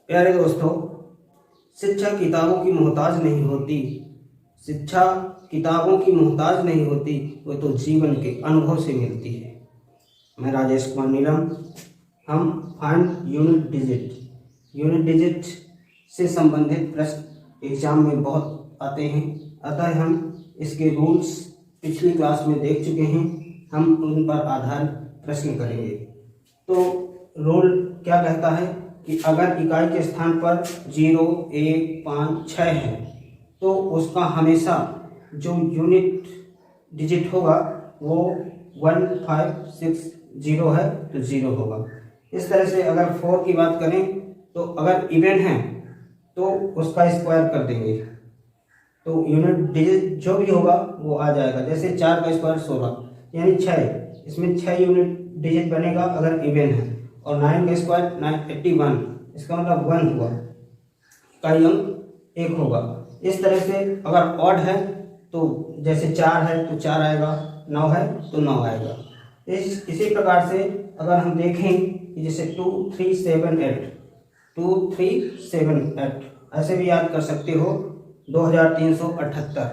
प्यारे दोस्तों, शिक्षा किताबों की मोहताज नहीं होती। शिक्षा किताबों की मोहताज नहीं होती, वो तो जीवन के अनुभव से मिलती है। मैं राजेश कुमार नीलम। हम फाइंड यूनिट डिजिट से संबंधित प्रश्न एग्जाम में बहुत आते हैं, अतः हम इसके रूल्स पिछली क्लास में देख चुके हैं। हम उन पर आधारित प्रश्न करेंगे। तो रूल क्या कहता है कि अगर इकाई के स्थान पर 0, 1, 5, 6 है तो उसका हमेशा जो यूनिट डिजिट होगा वो 1, 5, 6, 0 है तो 0 होगा। इस तरह से अगर 4 की बात करें तो अगर इवन है तो उसका स्क्वायर कर देंगे तो यूनिट डिजिट जो भी होगा वो आ जाएगा। जैसे 4 का स्क्वायर 16 यानी 6, इसमें 6 यूनिट डिजिट बनेगा अगर इवन है। और 9 का स्क्वायर 81, इसका मतलब 1 हुआ, इकाई अंक 1 होगा। इस तरह से अगर ऑड है तो जैसे 4 है तो 4 आएगा, 9 है तो 9 आएगा। इसी प्रकार से अगर हम देखें कि जैसे 2, 3, 7, 8, 2, 3, 7, 8 ऐसे भी याद कर सकते हो 2378।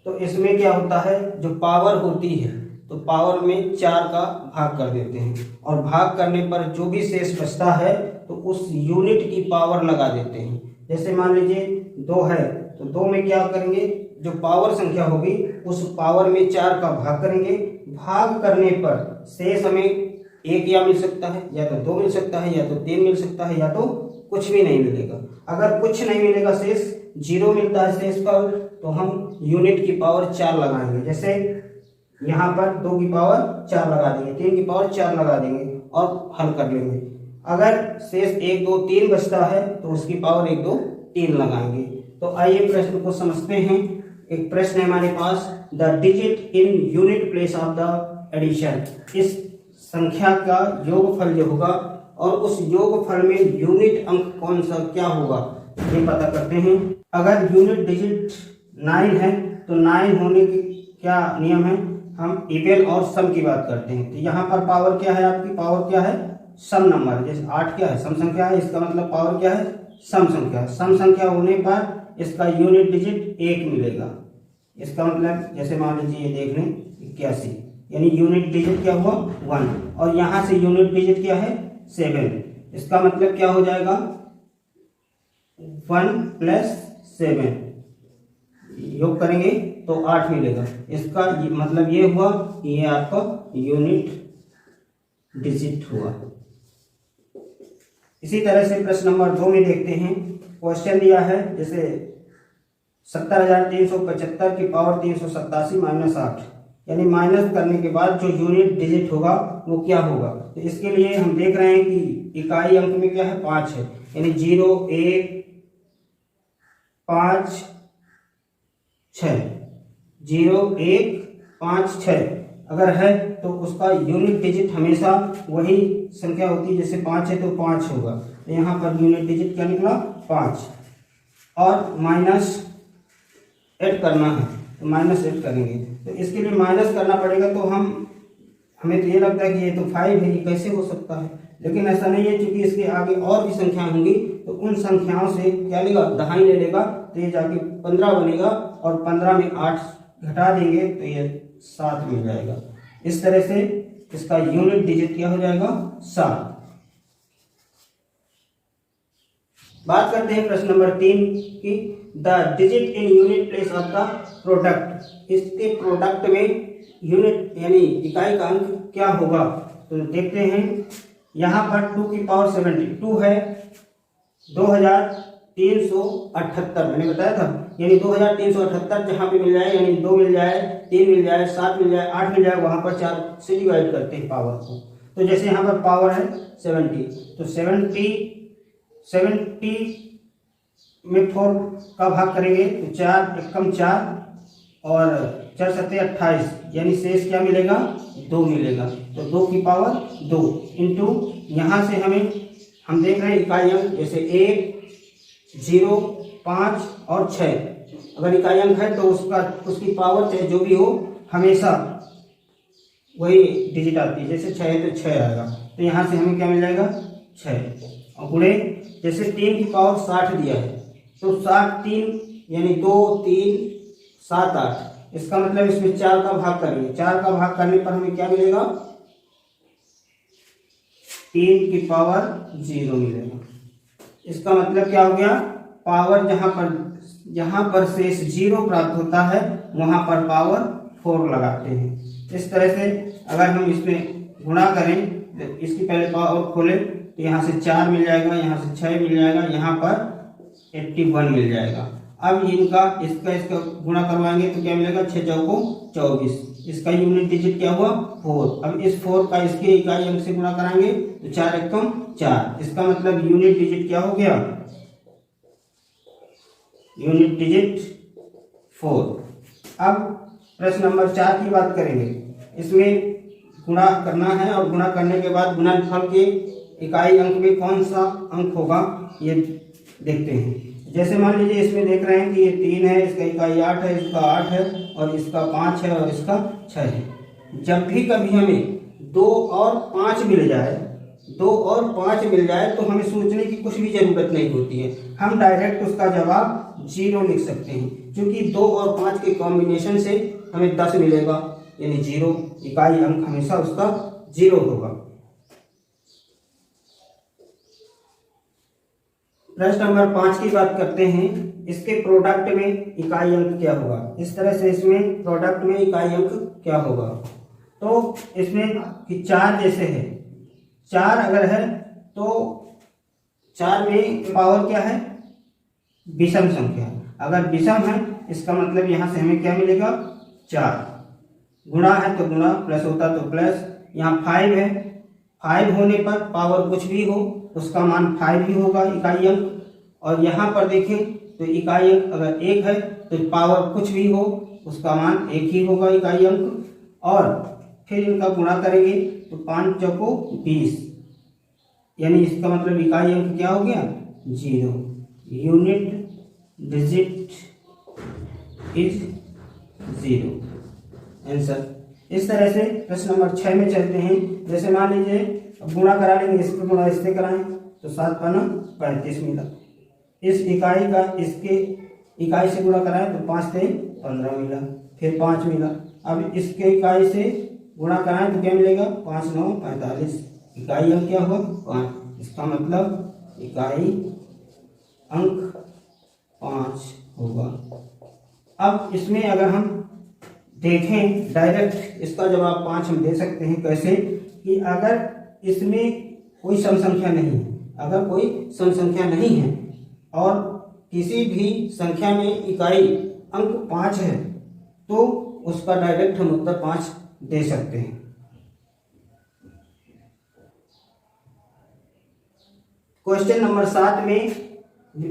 तो इसमें क्या होता है, जो पावर होती है तो पावर में 4 का भाग कर देते हैं और भाग करने पर जो भी शेष बचता है तो उस यूनिट की पावर लगा देते हैं। जैसे मान लीजिए 2 है तो 2 में क्या करेंगे, जो पावर संख्या होगी उस पावर में 4 का भाग करेंगे। भाग करने पर शेष हमें 1 या मिल सकता है, या तो 2 मिल सकता है, या तो 3 मिल सकता है, या तो कुछ भी नहीं मिलेगा। अगर कुछ नहीं मिलेगा, शेष 0 मिलता है शेष पर, तो हम यूनिट की पावर 4 लगाएंगे। जैसे यहाँ पर 2 की पावर 4 लगा देंगे, 3 की पावर 4 लगा देंगे और हल कर लेंगे। अगर शेष 1, 2, 3 बचता है तो उसकी पावर 1, 2, 3 लगाएंगे। तो आइए प्रश्न को समझते हैं। एक प्रश्न है हमारे पास, the digit in unit place of the addition. इस संख्या का योगफल जो होगा और उस योगफल में यूनिट अंक कौन सा क्या होगा ये पता करते हैं। अगर यूनिट डिजिट 9 है तो 9 होने की क्या नियम है, हम इवन और सम की बात करते हैं। तो यहाँ पर पावर क्या है, आपकी पावर क्या है, सम नंबर। जैसे 8 क्या है, सम संख्या है, इसका मतलब पावर क्या है, सम संख्या। सम संख्या होने पर इसका यूनिट डिजिट 1 मिलेगा। इसका मतलब जैसे मान लीजिए ये देख लें 81, यानी यूनिट डिजिट क्या हुआ 1, और यहाँ से यूनिट डिजिट क्या है 7। इसका मतलब क्या हो जाएगा 1 + 7, योग करेंगे तो 8 मिलेगा। इसका मतलब ये हुआ कि ये आपका यूनिट डिजिट हुआ। इसी तरह से प्रश्न नंबर 2 में देखते हैं। क्वेश्चन दिया है जैसे 70,375 की पावर 387 - 8, यानी माइनस करने के बाद जो यूनिट डिजिट होगा वो क्या होगा। तो इसके लिए हम देख रहे हैं कि इकाई अंक में क्या है 5 है, यानी 0, 1, 5, 6, 0, 1, 5, 6 अगर है तो उसका यूनिट डिजिट हमेशा वही संख्या होती है। जैसे 5 है तो 5 होगा, तो यहाँ पर यूनिट डिजिट क्या निकला 5। और -8 करना है तो -8 करेंगे। तो इसके लिए माइनस करना पड़ेगा, तो हमें तो ये लगता है कि ये तो 5 है, ये कैसे हो सकता है, लेकिन ऐसा नहीं है। क्योंकि इसके आगे और भी संख्याएं होंगी तो उन संख्याओं से क्या लेगा, दहाई ले लेगा, तो ये जाके 15 बनेगा और 15 में 8 घटा देंगे तो ये 7 मिल जाएगा। इस तरह से इसका यूनिट डिजिट क्या हो जाएगा 7। बात करते हैं प्रश्न नंबर 3 की, the digit in unit place of the product. इसके प्रोडक्ट में यूनिट यानी इकाई का अंक क्या होगा। तो देखते हैं यहाँ पर 2 की पावर 72 है, 2378 मैंने बताया था, यानी 2378 जहाँ पे मिल जाए, यानी 2 मिल जाए, 3 मिल जाए, 7 मिल जाए, 8 मिल जाए, वहाँ पर 4 से डिवाइड करते हैं पावर को। तो जैसे यहाँ पर पावर है 70, तो 70 में 4 का भाग करेंगे तो 4 एकम 4 और 4 सत्ते 28, यानी शेष क्या मिलेगा 2 मिलेगा। तो 2 की पावर 2 इंटू यहाँ से हम देख रहे हैं इकाई अंक जैसे 1, 0, 5 और 6। अगर इकाई अंक है तो उसकी पावर चाहे जो भी हो हमेशा वही डिजिट आती है। जैसे 6 है तो 6 आएगा, तो यहाँ से हमें क्या मिल जाएगा 6 और गुणे जैसे 3 की पावर 60 दिया है तो 60 3 यानी 2 3 7 8, इसका मतलब इसमें 4 का भाग करेंगे। 4 का भाग करने पर हमें क्या मिलेगा? 3 की पावर 0 मिलेगा। इसका मतलब क्या हो गया? पावर जहां पर शेष 0 प्राप्त होता है वहां पर पावर 4 लगाते हैं। इस तरह से अगर हम इसमें गुणा करें, इसकी पहले पावर खोलें तो यहाँ से 4 मिल जाएगा, यहाँ से 6 मिल जाएगा, यहाँ पर 81 मिल जाएगा। अब इसका गुणा करवाएंगे तो क्या मिलेगा? 6 चौको 24, इसका यूनिट डिजिट क्या हुआ? 4। अब इस 4 का इसके इकाई अंक से गुणा कराएंगे तो 4 एकम 4, इसका मतलब यूनिट डिजिट क्या हो गया? Unit digit 4। अब प्रश्न नंबर 4 की बात करेंगे। इसमें गुणा करना है और गुणा करने के बाद गुणनफल के इकाई अंक में कौन सा अंक होगा ये देखते हैं। जैसे मान लीजिए इसमें देख रहे हैं कि ये 3 है, इसका इकाई 8 है, इसका 8 है और इसका 5 है और इसका 6 है। जब भी कभी हमें 2 और 5 मिल जाए, 2 और 5 मिल जाए तो हमें सोचने की कुछ भी जरूरत नहीं होती है, हम डायरेक्ट उसका जवाब 0 लिख सकते हैं। क्योंकि 2 और 5 के कॉम्बिनेशन से हमें 10 मिलेगा, यानी 0, इकाई अंक हमेशा उसका 0 होगा। प्रश्न नंबर 5 की बात करते हैं। इसके प्रोडक्ट में इकाई अंक क्या होगा? इस तरह से इसमें प्रोडक्ट में इकाई अंक क्या होगा? तो इसमें कि 4 जैसे है, 4 अगर है तो 4 में पावर क्या है? विषम संख्या। अगर विषम है इसका मतलब यहाँ से हमें क्या मिलेगा? 4। गुणा है तो गुणा, प्लस होता तो प्लस। यहाँ 5 है, 5 होने पर पावर कुछ भी हो उसका मान 5 ही होगा इकाई अंक। और यहाँ पर देखें तो इकाई अंक अगर 1 है तो पावर कुछ भी हो उसका मान 1 ही होगा इकाई अंक। और फिर इनका गुणा करेंगे तो 5 चौको 20, यानी इसका मतलब इकाई अंक क्या हो गया? 0। Unit digit is 0। आंसर। इस तरह से प्रश्न नंबर 6 में चलते हैं। जैसे मान लीजिए अब गुणा करा लेंगे, इसको गुणा इससे कराएं तो 7 पाना 35 मिला। इस इकाई का इसके इकाई से गुणा कराएं तो 5 से 15 मिला, फिर 5 मिला। अब इसके इकाई से गुणा कराएं तो क्या मिलेगा? 5 9 45, इकाई अंक क्या होगा? 5। इसका मतलब इकाई अंक 5 होगा। अब इसमें अगर हम देखें डायरेक्ट इसका जवाब 5 हम दे सकते हैं। कैसे? कि अगर इसमें कोई सम संख्या नहीं है, अगर कोई सम संख्या नहीं है और किसी भी संख्या में इकाई अंक 5 है तो उसका डायरेक्ट हम उत्तर 5 दे सकते हैं। क्वेश्चन नंबर 7 में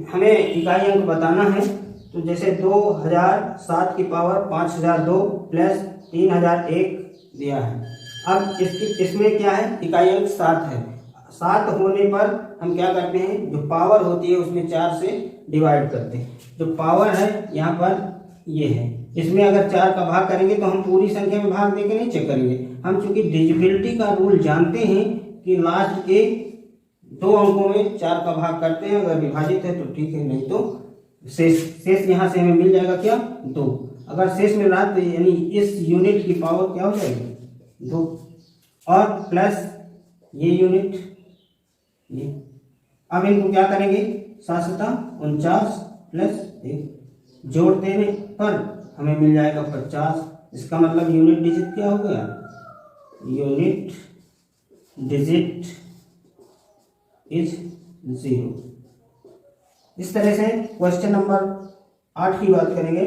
हमें इकाई अंक बताना है। तो जैसे 2007 की पावर 5002 प्लस 3001 दिया है। अब इसमें क्या है? इकाई अंक 7 है। 7 होने पर हम क्या करते हैं? जो पावर होती है उसमें 4 से डिवाइड करते हैं। जो पावर है यहाँ पर ये है, इसमें अगर 4 का भाग करेंगे तो हम पूरी संख्या में भाग देके नहीं चेक करेंगे। हम चूंकि डिविजिबिलिटी का रूल जानते हैं कि लास्ट के 2 अंकों में 4 का भाग करते हैं, अगर विभाजित है तो ठीक है, नहीं तो शेष यहाँ से हमें मिल जाएगा क्या? 2। अगर शेष मिल रहा है तो यानी इस यूनिट की पावर क्या हो जाएगी? 2 और प्लस ये यूनिट ये। अब इनको क्या करेंगे? 7 49 प्लस 1 जोड़ देने पर हमें मिल जाएगा 50। इसका मतलब यूनिट डिजिट क्या हो गया? Unit digit is 0। इस तरह से क्वेश्चन नंबर 8 की बात करेंगे।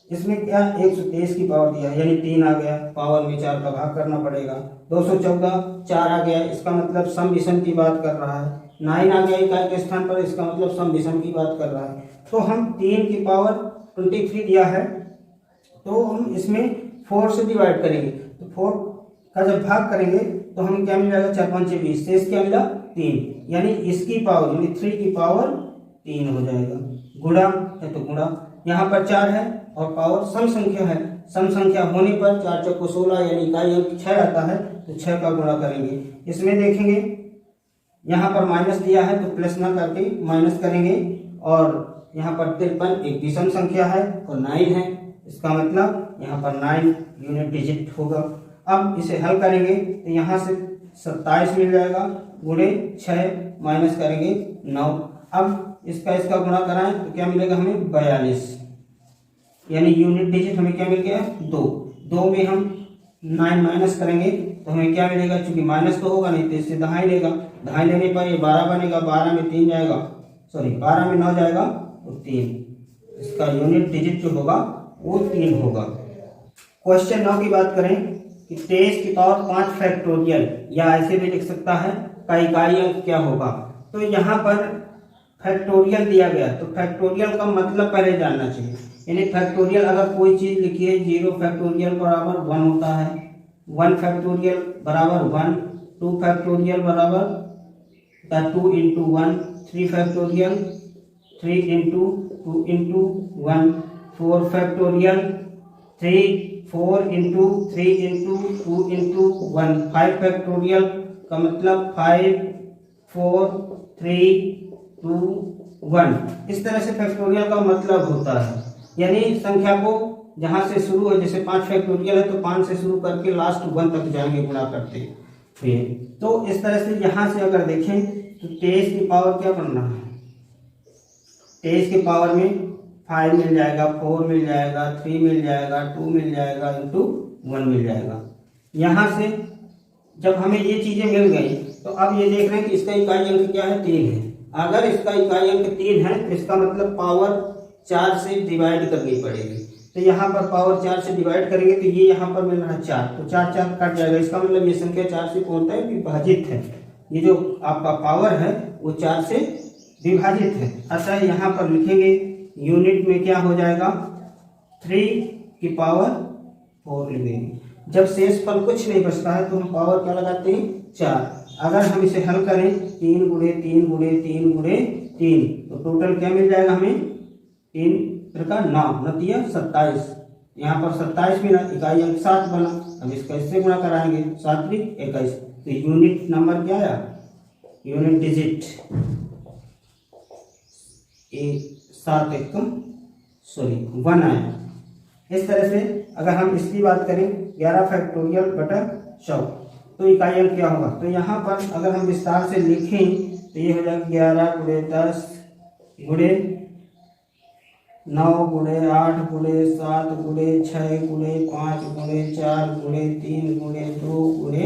इसमें क्या? 123 की पावर दिया, यानी 3 आ गया, पावर में 4 का भाग करना पड़ेगा। 214 4 आ गया, इसका मतलब सम विषम की बात कर रहा है। 9 आ गया इकाई के स्थान पर, इसका मतलब सम विषम की बात कर रहा है। तो हम 3 की पावर 23 दिया है तो हम इसमें 4 से डिवाइड करेंगे। तो 4 का जब भाग करेंगे तो हमें क्या मिल जाएगा? 4 5 20, शेष क्या मिला? 3, यानी इसकी पावर यानी 3 की पावर 3 हो जाएगा। गुणा है तो गुणा, यहाँ पर 4 है और पावर सम संख्या है। सम संख्या होने पर 4 चौको 16 यानी इकाई अंक 6 आता है तो 6 का गुणा करेंगे। इसमें देखेंगे यहाँ पर माइनस दिया है तो प्लस ना करके माइनस करेंगे, और यहाँ पर 53 एक विषम संख्या है और 9 है, इसका मतलब यहाँ पर 9 यूनिट डिजिट होगा। अब इसे हल करेंगे तो यहाँ से 27 मिल जाएगा, गुणे 6 माइनस करेंगे 9। अब इसका गुणा कराएं तो क्या मिलेगा हमें 42, यानी यूनिट डिजिट हमें क्या मिल गया 2 में हम 9 माइनस करेंगे तो हमें क्या मिलेगा, चूंकि माइनस तो होगा नहीं तो इससे दहाई लेगा, दहाई लेने पर ये 12 बनेगा, 12 में 3 जाएगा, सॉरी 12 में 9 जाएगा तो 3, इसका यूनिट डिजिट जो होगा वो 3 होगा। क्वेश्चन 9 की बात करें कि 23 की पावर 5 फैक्टोरियल, या ऐसे भी लिख सकता है का इकाई अंक क्या होगा। तो यहाँ पर फैक्टोरियल दिया गया तो फैक्टोरियल का मतलब पहले जानना चाहिए, यानी फैक्टोरियल अगर कोई चीज लिखी है 0 फैक्टोरियल बराबर 1 होता है, 1 फैक्टोरियल बराबर 1, 2 फैक्टोरियल बराबर 2 into 1, 3 factorial 3 into 2 into 1, 4 factorial 4 into 3 into 2 into 1, 5 factorial का मतलब 5 4 3 2 1। इस तरह से फैक्टोरियल का मतलब होता है, यानी संख्या को जहां से शुरू है, जैसे 5 फैक्टोरियल है तो 5 से शुरू करके लास्ट 1 तक जाएंगे गुणा करते हुए। तो इस तरह से यहां से अगर देखें तो 23 की पावर क्या बनना है, 23 की पावर में 5 मिल जाएगा, 4 मिल जाएगा, 3 मिल जाएगा, 2 मिल जाएगा, इंटू 1 मिल जाएगा। यहाँ से जब हमें ये चीजें मिल गई तो अब ये देख रहे हैं कि इसका इकाई अंक क्या है 3 है। अगर इसका इकाई अंक 3 है तो इसका मतलब पावर 4 से डिवाइड करनी पड़ेगी, तो यहाँ पर पावर 4 से डिवाइड करेंगे तो ये यहाँ पर मिल रहा है 4, तो 4 कट जाएगा, इसका मतलब ये संख्या 4 से कौन है विभाजित है, ये जो आपका पावर है वो 4 से विभाजित है। अतः यहाँ पर लिखेंगे यूनिट में क्या हो जाएगा 3 की पावर 4 लिखेंगे। जब शेष फल कुछ नहीं बचता है तो हम पावर क्या लगाते हैं 4। अगर हम इसे हल करें 3 गुणे 3 गुणे 3 गुणे 3 तो टोटल क्या मिल जाएगा हमें 3 का 9 नतीजा 27, यहाँ पर 27 मिला, इकाई अंक 7 बना। अब इसका इससे गुणा कराएंगे 7 × 21, तो यूनिट नंबर क्या आया, यूनिट डिजिट 1 आया। इस तरह से अगर हम इसकी बात करें 11 फैक्टोरियल बटा 100 तो इकाई अंक क्या होगा, तो यहाँ पर अगर हम विस्तार से लिखें तो ये हो जाएगा 11 गुणे 10 गुणे 9 गुणे 8 गुणे 7 गुणे 6 गुणे 5 गुणे 4 गुणे 3 गुणे 2 गुणे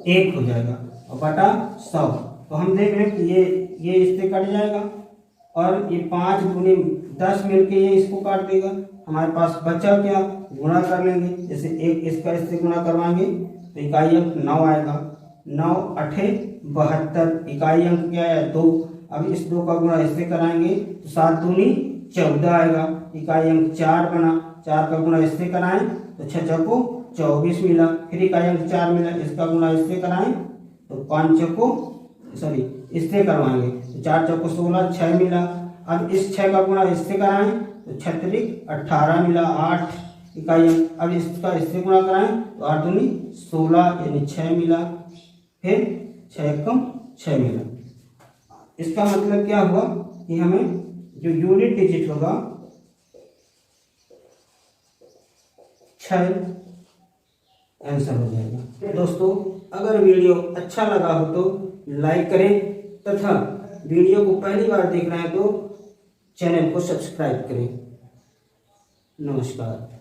1 हो जाएगा और बटा 100। तो हम देख रहे हैं कि ये इससे कट जाएगा और ये 5 गुणे 10 मिलके ये इसको काट देगा। हमारे पास बचा क्या, गुणा कर लेंगे, जैसे एक इसका इससे गुणा करवाएंगे तो इकाई अंक 9 आएगा, 9 8 72, इकाई अंक क्या है 2। अब इस 2 का गुणा इससे कराएंगे तो 7 दूनी 14 आएगा, इकाई अंक 4 बना, 4 का गुणा इससे कराएं तो 6 चौको 24 मिला, फिर इकाई अंक 4 मिला, इसका गुणा इससे कराएं तो 5 चौको इससे करवाएंगे तो 4 चौको 16, 6 मिला। अब इस 6 का गुणा इससे कराएं तो 6 18 मिला, 8 इकाई अंक। अब इसका इससे गुणा कराएं तो 8 दूनी 16 यानी 6 मिला, फिर 6 कम 6 मिला। इसका मतलब क्या हुआ कि हमें जो यूनिट डिजिट होगा 6 आंसर हो जाएगा। दोस्तों अगर वीडियो अच्छा लगा हो तो लाइक करें तथा वीडियो को पहली बार देख रहे हैं तो चैनल को सब्सक्राइब करें। नमस्कार।